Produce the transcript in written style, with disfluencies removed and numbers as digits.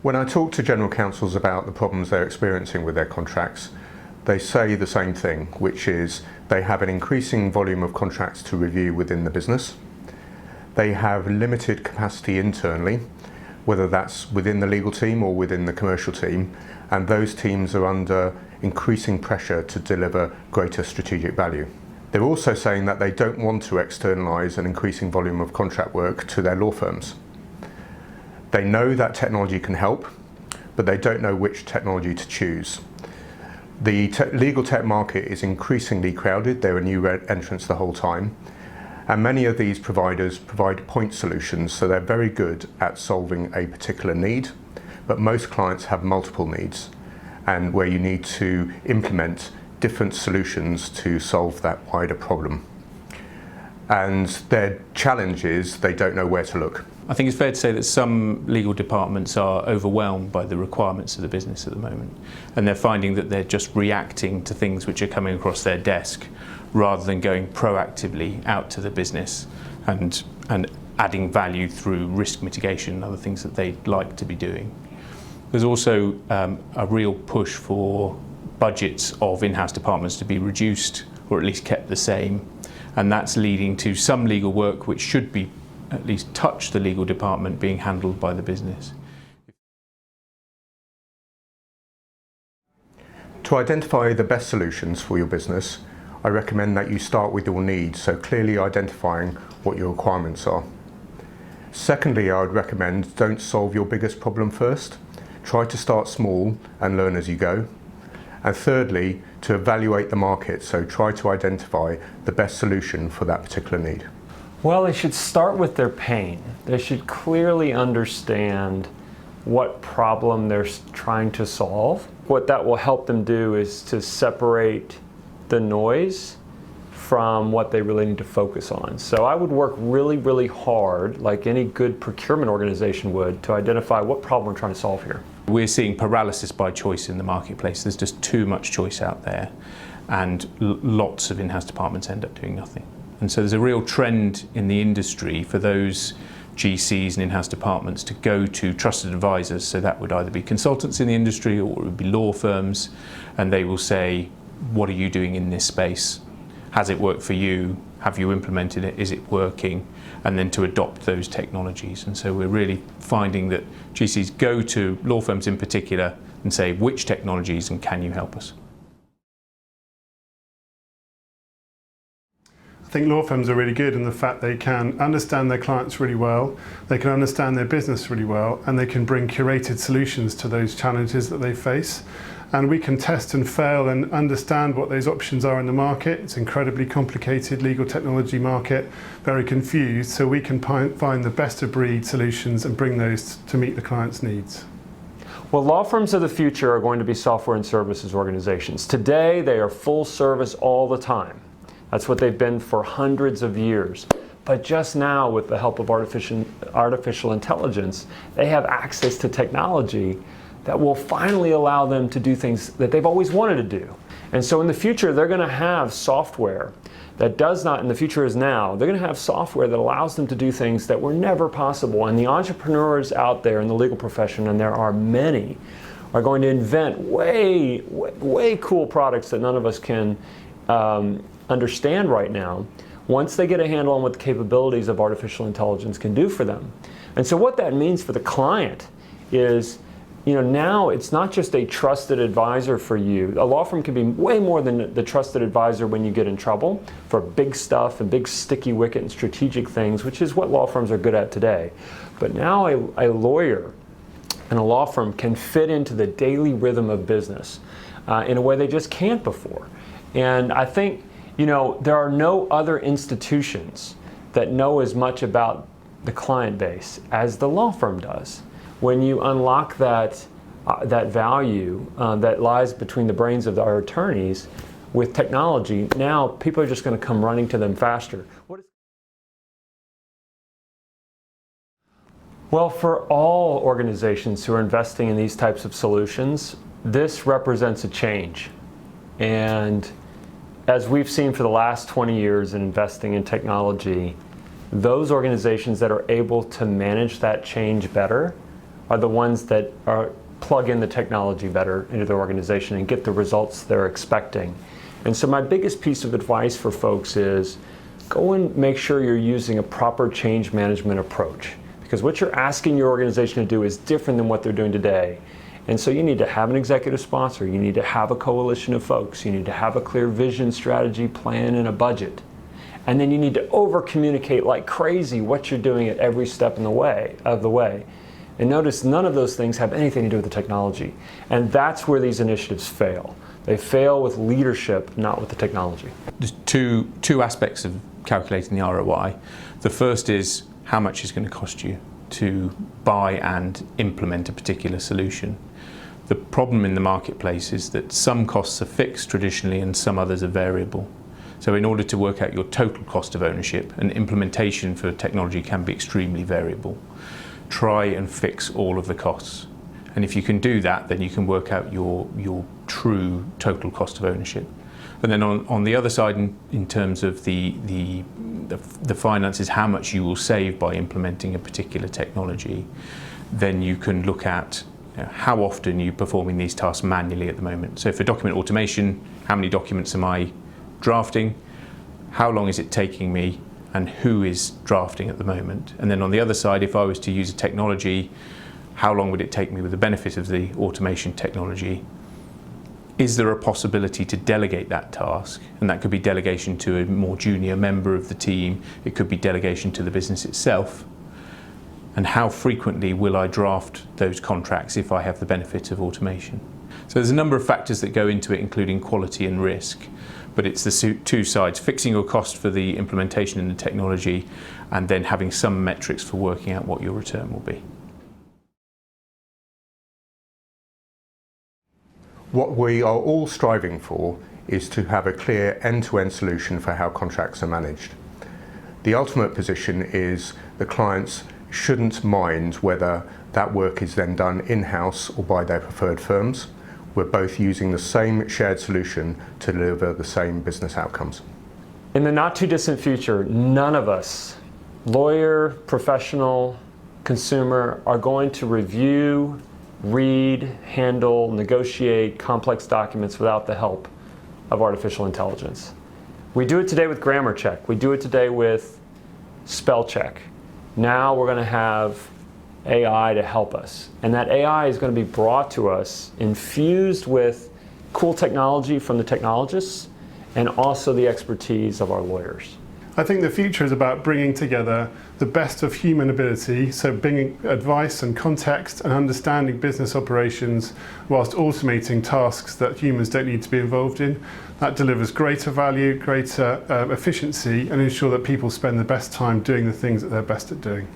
When I talk to general counsels about the problems they're experiencing with their contracts, they say the same thing, which is they have an increasing volume of contracts to review within the business. They have limited capacity internally, whether that's within the legal team or within the commercial team, and those teams are under increasing pressure to deliver greater strategic value. They're also saying that they don't want to externalise an increasing volume of contract work to their law firms. They know that technology can help, but they don't know which technology to choose. The legal tech market is increasingly crowded. There are new entrants the whole time. And many of these providers provide point solutions, so they're very good at solving a particular need, but most clients have multiple needs, and where you need to implement different solutions to solve that wider problem. And their challenge is they don't know where to look. I think it's fair to say that some legal departments are overwhelmed by the requirements of the business at the moment, and they're finding that they're just reacting to things which are coming across their desk rather than going proactively out to the business and adding value through risk mitigation and other things that they'd like to be doing. There's also a real push for budgets of in-house departments to be reduced or at least kept the same, and that's leading to some legal work which should be at least touch the legal department being handled by the business. To identify the best solutions for your business, I recommend that you start with your needs, so clearly identifying what your requirements are. Secondly, I would recommend don't solve your biggest problem first. Try to start small and learn as you go. And thirdly, to evaluate the market, so try to identify the best solution for that particular need. Well, they should start with their pain. They should clearly understand what problem they're trying to solve. What that will help them do is to separate the noise from what they really need to focus on. So I would work really, really hard, like any good procurement organization would, to identify what problem we're trying to solve here. We're seeing paralysis by choice in the marketplace. There's just too much choice out there, and lots of in-house departments end up doing nothing. And so there's a real trend in the industry for those GCs and in-house departments to go to trusted advisors. So that would either be consultants in the industry or it would be law firms, and they will say, what are you doing in this space? Has it worked for you? Have you implemented it? Is it working? And then to adopt those technologies. And so we're really finding that GCs go to law firms in particular and say, which technologies and can you help us? I think law firms are really good in the fact they can understand their clients really well, they can understand their business really well, and they can bring curated solutions to those challenges that they face. And we can test and fail and understand what those options are in the market. It's an incredibly complicated legal technology market, very confused, so we can find the best of breed solutions and bring those to meet the client's needs. Well, law firms of the future are going to be software and services organizations. Today, they are full service all the time. That's what they've been for hundreds of years. But just now, with the help of artificial intelligence, they have access to technology that will finally allow them to do things that they've always wanted to do. And so in the future, they're going to have software that does not, and the future is now, they're going to have software that allows them to do things that were never possible. And the entrepreneurs out there in the legal profession, and there are many, are going to invent way cool products that none of us can understand right now, once they get a handle on what the capabilities of artificial intelligence can do for them. And so what that means for the client is, now it's not just a trusted advisor for you. A law firm can be way more than the trusted advisor when you get in trouble for big stuff and big sticky wicket and strategic things, which is what law firms are good at today. But now a lawyer and a law firm can fit into the daily rhythm of business in a way they just can't before. And I think there are no other institutions that know as much about the client base as the law firm does. When you unlock that value that lies between the brains of our attorneys with technology, now people are just going to come running to them faster. Well, for all organizations who are investing in these types of solutions, this represents a change. And as we've seen for the last 20 years in investing in technology, those organizations that are able to manage that change better are the ones that plug in the technology better into their organization and get the results they're expecting. And so my biggest piece of advice for folks is go and make sure you're using a proper change management approach, because what you're asking your organization to do is different than what they're doing today. And so you need to have an executive sponsor, you need to have a coalition of folks, you need to have a clear vision, strategy, plan, and a budget. And then you need to over-communicate like crazy what you're doing at every step of the way. And notice none of those things have anything to do with the technology. And that's where these initiatives fail. They fail with leadership, not with the technology. There's two aspects of calculating the ROI. The first is how much it's going to cost you to buy and implement a particular solution. The problem in the marketplace is that some costs are fixed traditionally and some others are variable. So in order to work out your total cost of ownership, and implementation for technology can be extremely variable, try and fix all of the costs. And if you can do that, then you can work out your true total cost of ownership. And then on the other side, in terms of the finances, how much you will save by implementing a particular technology, then you can look at how often you're performing these tasks manually at the moment. So for document automation, how many documents am I drafting? How long is it taking me? And who is drafting at the moment? And then on the other side, if I was to use a technology, how long would it take me with the benefit of the automation technology? Is there a possibility to delegate that task? And that could be delegation to a more junior member of the team. It could be delegation to the business itself. And how frequently will I draft those contracts if I have the benefit of automation? So there's a number of factors that go into it, including quality and risk. But it's the two sides, fixing your cost for the implementation in the technology and then having some metrics for working out what your return will be. What we are all striving for is to have a clear end-to-end solution for how contracts are managed. The ultimate position is the clients shouldn't mind whether that work is then done in-house or by their preferred firms. We're both using the same shared solution to deliver the same business outcomes. In the not too distant future, none of us, lawyer, professional, consumer, are going to review, read, handle, negotiate complex documents without the help of artificial intelligence. We do it today with grammar check. We do it today with spell check. Now we're going to have AI to help us. And that AI is going to be brought to us infused with cool technology from the technologists and also the expertise of our lawyers. I think the future is about bringing together the best of human ability, so bringing advice and context and understanding business operations whilst automating tasks that humans don't need to be involved in. That delivers greater value, greater efficiency, and ensure that people spend the best time doing the things that they're best at doing.